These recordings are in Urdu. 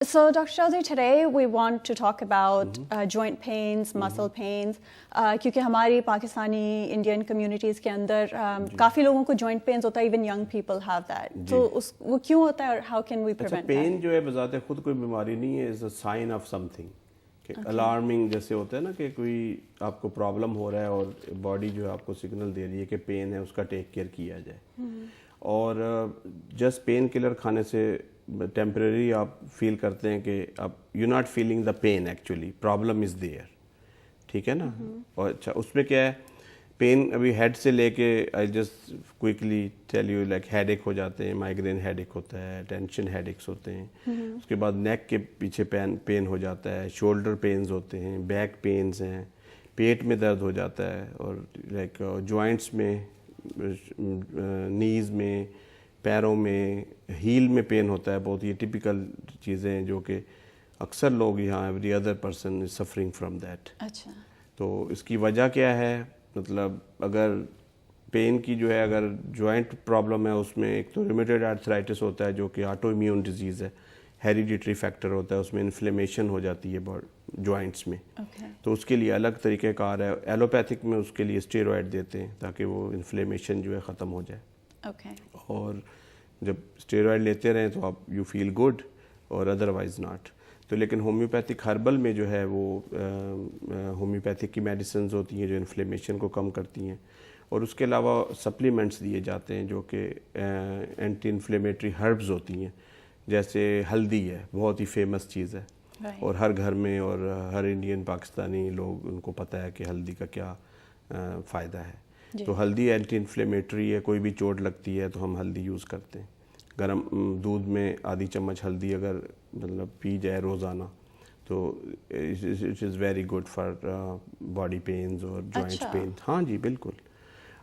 So, Dr. Chaudhary, today we want to talk about joint pains, muscle pains, کیونکہ ہماری پاکستانی انڈین کمیونٹیز کے اندر کافی لوگوں کو joint pains ہوتا ہے, even young people have that. تو وہ کیوں ہوتا ہے اور how can we prevent that? Pain جو ہے بذات خود کوئی بیماری نہیں ہے, is a sign of something. Alarming جیسے ہوتا ہے نا کہ کوئی آپ کو پرابلم ہو رہا ہے اور باڈی جو ہے آپ کو سگنل دے رہی ہے کہ پین ہے, اس کا ٹیک کیئر کیا جائے. اور جسٹ پین کلر کھانے سے ٹیمپریری آپ فیل کرتے ہیں کہ آپ you not feeling the pain, actually problem is there, ٹھیک ہے نا. اور اچھا اس میں کیا ہے, پین ابھی ہیڈ سے لے کے I just quickly tell you, like had ایک ہو جاتے ہیں, مائگرین ہیڈ ایک ہوتا ہے, ٹینشن ہیڈ ایکس ہوتے ہیں, اس کے بعد نیک کے پیچھے پین ہو جاتا ہے, شولڈر پینز ہوتے ہیں, بیک پینز ہیں, پیٹ میں درد ہو جاتا ہے, اور لائک جوائنٹس میں, نیز میں, پیروں میں, ہیل میں پین ہوتا ہے بہت. یہ ٹپیکل چیزیں ہیں جو کہ اکثر لوگ یہاں every other person is suffering from that. اچھا, تو اس کی وجہ کیا ہے, مطلب اگر پین کی جو ہے, اگر جوائنٹ پرابلم ہے, اس میں ایک تو ریمیٹڈ آرتھرائٹس ہوتا ہے جو کہ آٹو امیون ڈیزیز ہے, ہیریڈیٹری فیکٹر ہوتا ہے, اس میں انفلیمیشن ہو جاتی ہے جوائنٹس میں. تو اس کے لیے الگ طریقہ کار ہے. ایلوپیتھک میں اس کے لیے اسٹیرائڈ دیتے ہیں تاکہ وہ انفلیمیشن جو ہے ختم ہو جائے. اور جب اسٹیرائڈ لیتے رہیں تو آپ یو فیل گڈ, اور ادروائز ناٹ. تو لیکن ہومیوپیتھک ہربل میں جو ہے وہ ہومیوپیتھک کی میڈیسنز ہوتی ہیں جو انفلیمیشن کو کم کرتی ہیں, اور اس کے علاوہ سپلیمنٹس دیے جاتے ہیں جو کہ اینٹی انفلیمیٹری ہربز ہوتی ہیں. جیسے ہلدی ہے, بہت ہی فیمس چیز ہے, اور ہر گھر میں اور ہر انڈین پاکستانی لوگ ان کو پتہ ہے کہ ہلدی کا کیا فائدہ ہے. تو ہلدی اینٹی انفلیمیٹری ہے, کوئی بھی چوٹ لگتی ہے تو ہم ہلدی یوز کرتے ہیں. گرم دودھ میں آدھی چمچ ہلدی اگر مطلب پی جائے روزانہ تو it is very good for body pains اور جوائنٹ پین. ہاں جی بالکل.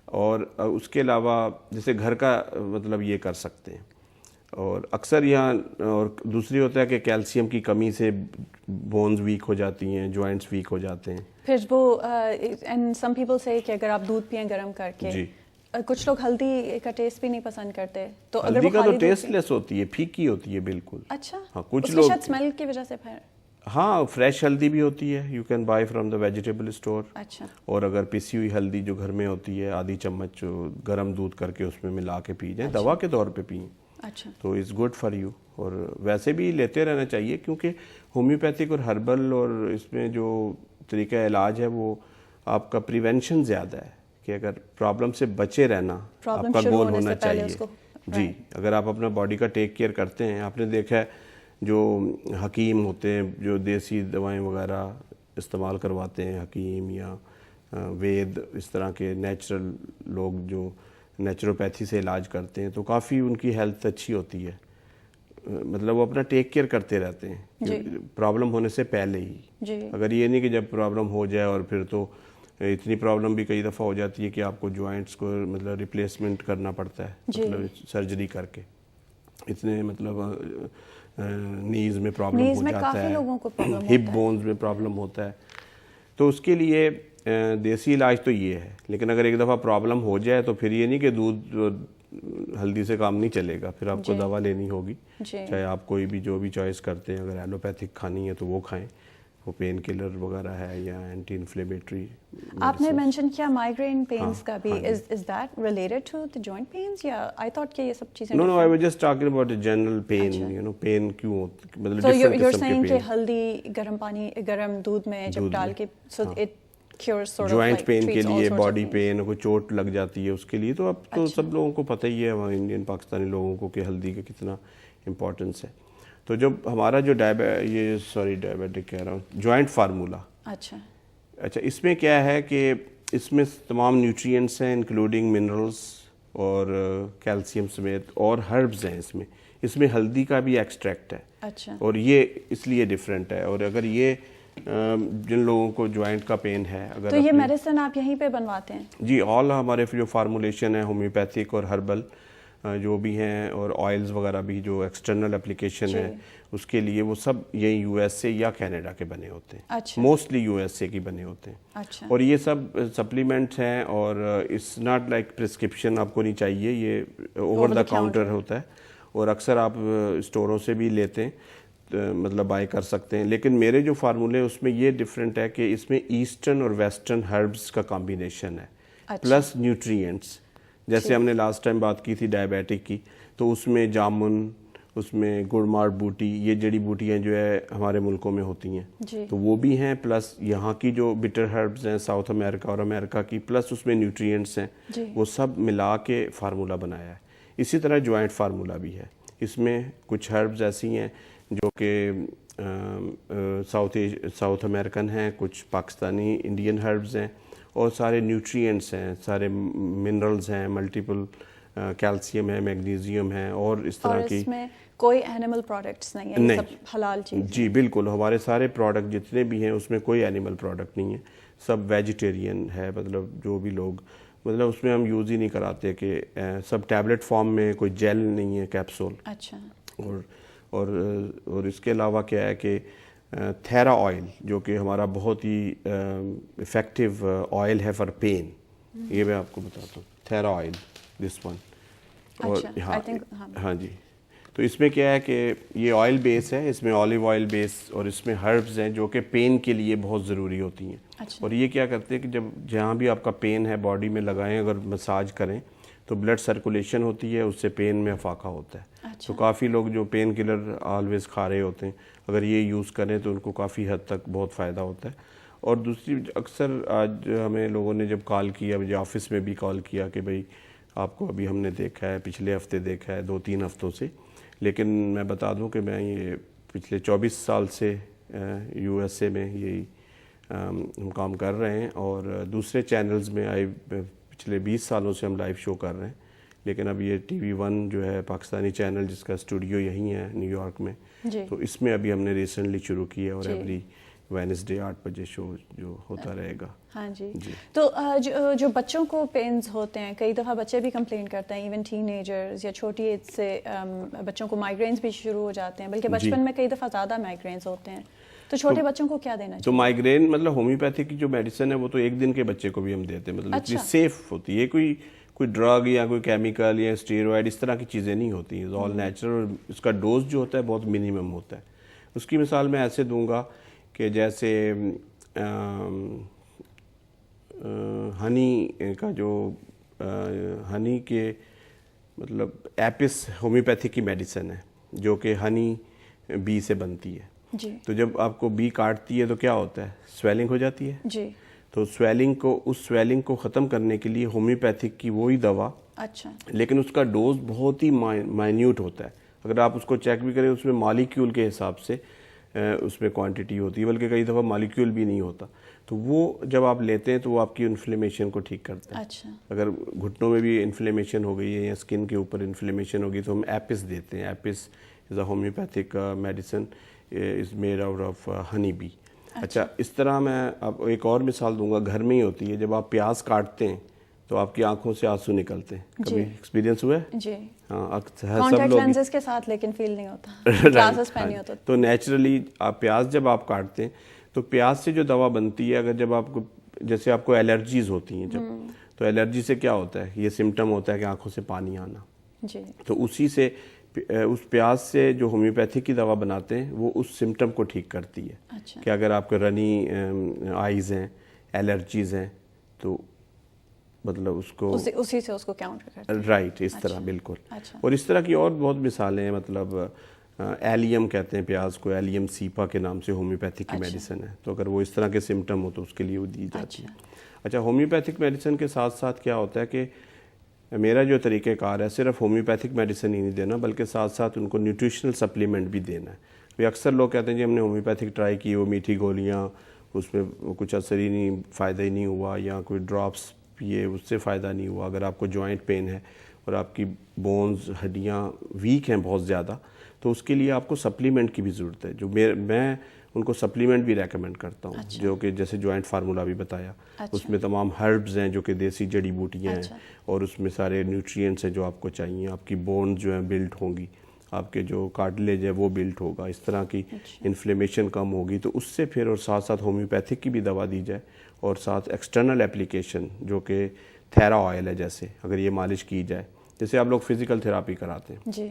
اور اس کے علاوہ جیسے گھر کا مطلب یہ کر سکتے ہیں. اور اکثر یہاں اور دوسری ہوتا ہے کہ کیلشیم کی کمی سے بونز ویک ہو جاتی ہیں, جوائنٹس ویک ہو جاتے ہیں. پھر وہ اینڈ سم پیپل سے کہ اگر آپ دودھ پئیں گرم کر کے, کچھ لوگ ہلدی کا ٹیسٹ بھی نہیں پسند کرتے, تو اگر ہلدی کا تو ٹیسٹ لیس ہوتی ہے, پھیکی ہوتی ہے بالکل. اچھا, ہاں کچھ لوگ لوگ شاید اسمیل کی وجہ سے. پھر ہاں فریش ہلدی بھی ہوتی ہے, you can buy from the vegetable store. اچھا, اور اگر پیسی ہوئی ہلدی جو گھر میں ہوتی ہے, آدھی چمچ گرم دودھ کر کے اس میں ملا کے پی جائیں, دوا کے طور پہ پئیں, تو اٹس گڈ فار یو. اور ویسے بھی لیتے رہنا چاہیے کیونکہ ہومیوپیتھک اور ہربل اور اس میں جو طریقہ علاج ہے وہ آپ کا پریونشن زیادہ ہے, کہ اگر پرابلم سے بچے رہنا آپ کا گول ہونا چاہیے. جی, اگر آپ اپنا باڈی کا ٹیک کیئر کرتے ہیں, آپ نے دیکھا ہے جو حکیم ہوتے ہیں جو دیسی دوائیں وغیرہ استعمال کرواتے ہیں, حکیم یا وید, اس طرح کے نیچرل لوگ جو نیچروپیتھی سے علاج کرتے ہیں, تو کافی ان کی ہیلتھ اچھی ہوتی ہے. مطلب وہ اپنا ٹیک کیئر کرتے رہتے ہیں پرابلم ہونے سے پہلے ہی. اگر یہ نہیں کہ جب پرابلم ہو جائے, اور پھر تو اتنی پرابلم بھی کئی دفعہ ہو جاتی ہے کہ آپ کو جوائنٹس کو مطلب ریپلیسمنٹ کرنا پڑتا ہے, مطلب سرجری کر کے. اتنے مطلب نیز میں پرابلم ہو جاتا ہے, ہپ بونز میں پرابلم ہوتا ہے. تو اس کے لیے دیسی علاج تو یہ ہے. لیکن اگر ایک دفعہ پرابلم ہو جائے تو پھر یہ نہیں کہ دودھ ہلدی سے کام نہیں چلے گا, پھر آپ کو دوا لینی ہوگی. چاہے آپ کوئی بھی جو بھی چوائس کرتے ہیں, اگر ایلوپیتھک کھانی ہے تو وہ کھائیں, وہ پین کلر وغیرہ ہے یا اینٹی انفلیمیٹری. آپ نے مینشن کیا مائگرین پینز کا بھی, is that related to the joint pains, یا آئی تھاٹ کہ یہ سب چیزیں؟ No I was just talking about general pain, you know pain کیوں مطلب سو یو آر سیئنگ کہ ہلدی گرم پانی گرم دودھ میں جب ڈال کے, سو اٹ جوائنٹ پین کے لیے, باڈی پین, کوئی چوٹ لگ جاتی ہے اس کے لیے. تو اب تو سب لوگوں کو پتہ ہی ہے, ہمارے انڈین پاکستانی لوگوں کو, کہ ہلدی کا کتنا امپورٹنس ہے. تو جب ہمارا جو ڈائبیٹک کہہ رہا ہوں, جوائنٹ فارمولا, اچھا اس میں کیا ہے کہ اس میں تمام نیوٹرینٹس ہیں انکلوڈنگ منرلس اور کیلشیم سمیت, اور ہربز ہیں اس میں ہلدی کا بھی ایکسٹریکٹ ہے, اور یہ اس لیے ڈفرینٹ ہے. اور اگر یہ جن لوگوں کو جوائنٹ کا پین ہے, اگر تو یہ میڈیسن آپ یہیں پہ بنواتے ہیں؟ جی, آل ہمارے جو فارمولیشن ہے ہومیوپیتھک اور ہربل جو بھی ہیں, اور آئلز وغیرہ بھی جو ایکسٹرنل اپلیکیشن ہے اس کے لیے, وہ سب یہی یو ایس اے یا کینیڈا کے بنے ہوتے ہیں. موسٹلی یو ایس اے کی بنے ہوتے ہیں. اور یہ سب سپلیمنٹس ہیں, اور اٹس ناٹ لائک پرسکرپشن آپ کو نہیں چاہیے, یہ اوور دا کاؤنٹر ہوتا ہے, اور اکثر آپ اسٹوروں سے بھی لیتے ہیں. مطلب بائی کر سکتے ہیں. لیکن میرے جو فارمولے اس میں یہ ڈفرینٹ ہے کہ اس میں ایسٹرن اور ویسٹرن ہربس کا کمبینیشن ہے پلس نیوٹرینٹس. جیسے ہم نے لاسٹ ٹائم بات کی تھی ڈائبیٹک کی, تو اس میں جامن, اس میں گڑ مار بوٹی, یہ جڑی بوٹیاں جو ہے ہمارے ملکوں میں ہوتی ہیں تو وہ بھی ہیں, پلس یہاں کی جو بٹر ہربز ہیں ساؤتھ امریکہ اور امریکہ کی, پلس اس میں نیوٹرینٹس ہیں, وہ سب ملا کے فارمولہ بنایا ہے. اسی طرح جوائنٹ فارمولہ بھی ہے. اس میں کچھ ہربز ایسی ہیں جو کہ ساؤتھ امریکن ہیں, کچھ پاکستانی انڈین ہربز ہیں, اور سارے نیوٹرینٹس ہیں, سارے منرلز ہیں, ملٹیپل کیلشیم ہے, میگنیزیم ہے, اور اس طرح کی. اس میں کوئی اینیمل پروڈکٹس نہیں ہیں, سب حلال چیز. جی بالکل, ہمارے سارے پروڈکٹ جتنے بھی ہیں اس میں کوئی اینیمل پروڈکٹ نہیں ہے, سب ویجیٹیرین ہے. مطلب جو بھی لوگ, مطلب اس میں ہم یوز ہی نہیں کراتے کہ سب ٹیبلٹ فارم میں, کوئی جیل نہیں ہے, کیپسول. اچھا. اور اس کے علاوہ کیا ہے کہ تھیرا آئل جو کہ ہمارا بہت ہی افیکٹو آئل ہے فار پین, یہ میں آپ کو بتاتا ہوں. تھیرا آئل دس ون. اور ہاں جی, تو اس میں کیا ہے کہ یہ آئل بیس ہے, اس میں اولیو آئل بیس, اور اس میں ہربز ہیں جو کہ پین کے لیے بہت ضروری ہوتی ہیں. اور یہ کیا کرتے ہیں کہ جہاں بھی آپ کا پین ہے باڈی میں لگائیں, اگر مساج کریں تو بلڈ سرکولیشن ہوتی ہے, اس سے پین میں افاقہ ہوتا ہے. تو کافی لوگ جو پین کلر آلویز کھا رہے ہوتے ہیں, اگر یہ یوز کریں تو ان کو کافی حد تک بہت فائدہ ہوتا ہے. اور دوسری, اکثر آج ہمیں لوگوں نے جب کال کیا, مجھے آفس میں بھی کال کیا کہ بھئی آپ کو ابھی ہم نے دیکھا ہے, پچھلے ہفتے دیکھا ہے, 2-3 ہفتوں سے. لیکن میں بتا دوں کہ میں یہ پچھلے 24 سال سے یو ایس اے میں یہی ہم کام کر رہے ہیں, اور دوسرے چینلز میں پچھلے 20 سالوں سے ہم لائیو شو کر رہے ہیں. لیکن اب یہ TV1 جو ہے پاکستانی چینل, جس کا اسٹوڈیو یہیں ہے نیو یارک میں, تو اس میں ابھی ہم نے ریسنٹلی شروع کیا, اور ایوری وینسڈے 8 بجے شو جو ہوتا رہے گا. ہاں جی. تو جو بچوں کو پینز ہوتے ہیں, کئی دفعہ بچے بھی کمپلین کرتے ہیں, ایون ٹین ایجرز یا چھوٹی ایج سے بچوں کو مائیگرینز بھی شروع ہو جاتے ہیں, بلکہ بچپن میں کئی دفعہ زیادہ مائیگرینز ہوتے ہیں. تو چھوٹے بچوں کو کیا دینا چاہیے؟ تو مائیگرین مطلب ہومیوپیتھی کی جو میڈیسن ہے وہ تو 1 دن کے بچے کو بھی ہم دیتے ہیں, مطلب اتنی سیف ہوتی ہے. کوئی ڈرگ یا کوئی کیمیکل یا اسٹیرائڈ اس طرح کی چیزیں نہیں ہوتی ہیں, آل نیچرل. اور اس کا ڈوز جو ہوتا ہے بہت منیمم ہوتا ہے. اس کی مثال میں ایسے دوں گا کہ جیسے ہنی کا جو ہنی کے مطلب ایپس ہومیوپیتھی کی میڈیسن ہے جو کہ ہنی بی سے بنتی ہے. تو جب آپ کو بی کاٹتی ہے تو کیا ہوتا ہے, سویلنگ ہو جاتی ہے. تو اس سویلنگ کو ختم کرنے کے لیے ہومیوپیتھک کی وہی دوا, لیکن اس کا ڈوز بہت ہی مائنیوٹ ہوتا ہے. اگر آپ اس کو چیک بھی کریں, اس میں مالیکیول کے حساب سے اس میں کوانٹٹی ہوتی ہے, بلکہ کئی دفعہ مالیکیول بھی نہیں ہوتا. تو وہ جب آپ لیتے ہیں تو وہ آپ کی انفلیمیشن کو ٹھیک کرتا ہے. اگر گھٹنوں میں بھی انفلیمیشن ہو گئی ہے یا اسکن کے اوپر انفلیمیشن ہو گئی تو ہم ایپس دیتے ہیں. Apis is a homeopathic medicine, is made out of honey bee. اچھا, اس طرح میں اب ایک اور مثال دوں گا, گھر میں ہی ہوتی ہے. جب آپ پیاز کاٹتے ہیں تو آپ کی آنکھوں سے آنسو نکلتے ہیں, کبھی ایکسپیرینس ہوا ہے؟ جی ہاں, کانٹیکٹ لینزز کے ساتھ, لیکن فیل نہیں ہوتا, گلاسز پہنے ہوتے. تو نیچرلی آپ پیاز جب آپ کاٹتے ہیں تو پیاز سے جو دوا بنتی ہے, اگر جب آپ کو جیسے آپ کو الرجیز ہوتی ہیں جب, تو الرجی سے کیا ہوتا ہے, یہ سمٹم ہوتا ہے کہ آنکھوں سے پانی آنا. تو اسی سے اس پیاز سے جو ہومیوپیتھی کی دوا بناتے ہیں وہ اس سمٹم کو ٹھیک کرتی ہے. کہ اگر آپ کو رنی آئیز ہیں, الرجیز ہیں, تو مطلب اس کو اسی سے اس کو کاؤنٹر کرتے ہیں. رائٹ, اس طرح بالکل. اور اس طرح کی اور بہت مثالیں ہیں. مطلب ایلیم کہتے ہیں پیاز کو, ایلیم سیپا کے نام سے ہومیوپیتھک کی میڈیسن ہے. تو اگر وہ اس طرح کے سمٹم ہو تو اس کے لیے وہ دی جاتی ہے. اچھا, ہومیوپیتھک میڈیسن کے ساتھ ساتھ کیا ہوتا ہے کہ میرا جو طریقہ کار ہے صرف ہومیوپیتھک میڈیسن ہی نہیں دینا, بلکہ ساتھ ساتھ ان کو نیوٹریشنل سپلیمنٹ بھی دینا ہے. اکثر لوگ کہتے ہیں جی ہم نے ہومیوپیتھک ٹرائی کی, وہ میٹھی گولیاں, اس میں کچھ اثر ہی نہیں, فائدہ ہی نہیں ہوا, یا کوئی ڈراپس پیے اس سے فائدہ نہیں ہوا. اگر آپ کو جوائنٹ پین ہے اور آپ کی بونز, ہڈیاں ویک ہیں بہت زیادہ, تو اس کے لیے آپ کو سپلیمنٹ کی بھی ضرورت ہے. جو میں ان کو سپلیمنٹ بھی ریکمینڈ کرتا ہوں, جو کہ جیسے جوائنٹ فارمولہ بھی بتایا, اس میں تمام ہربز ہیں جو کہ دیسی جڑی بوٹیاں ہیں, اور اس میں سارے نیوٹرینٹس ہیں جو آپ کو چاہیے. آپ کی بونز جو ہیں بلڈ ہوں گی, آپ کے جو کارٹلیج ہے وہ بلڈ ہوگا, اس طرح کی انفلیمیشن کم ہوگی. تو اس سے پھر اور ساتھ ساتھ ہومیوپیتھک کی بھی دوا دی جائے, اور ساتھ ایکسٹرنل اپلیکیشن جو کہ تھیرا آئل ہے, جیسے اگر یہ مالش کی جائے, جیسے آپ لوگ فزیکل تھراپی کراتے ہیں,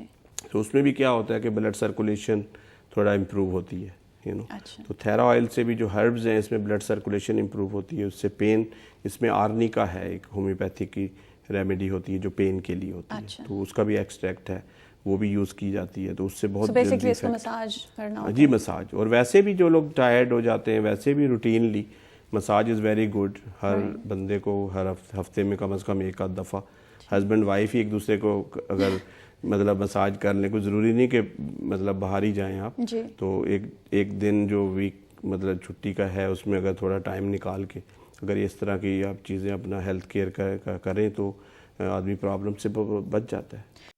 تو اس میں بھی کیا ہوتا ہے کہ بلڈ سرکولیشن تھوڑا امپروو ہوتی ہے اچھا. تو تھیرا آئل سے بھی جو ہربز ہیں اس میں بلڈ سرکولیشن امپروو ہوتی ہے, اس سے پین, اس میں آرنیکا ہے ایک ہومیوپیتھک کی ریمیڈی ہوتی ہے جو پین کے لیے ہوتی ہے, تو اس کا بھی ایکسٹریکٹ ہے, وہ بھی یوز کی جاتی ہے, تو اس سے بہت بیسکلی اس کو مساج کرنا ہوتا ہے. جی مساج. اور ویسے بھی جو لوگ ٹائرڈ ہو جاتے ہیں ویسے بھی routinely massage is very good. ہر بندے کو ہر ہفتے میں کم از کم ایک آدھ دفعہ ہسبینڈ وائف ہی ایک دوسرے کو اگر مطلب مساج کر لیں, کوئی ضروری نہیں کہ مطلب باہر ہی جائیں آپ, تو ایک دن جو ویک مطلب چھٹی کا ہے اس میں اگر تھوڑا ٹائم نکال کے اگر اس طرح کی آپ چیزیں اپنا ہیلتھ کیئر کریں تو آدمی پرابلم سے بچ جاتا ہے.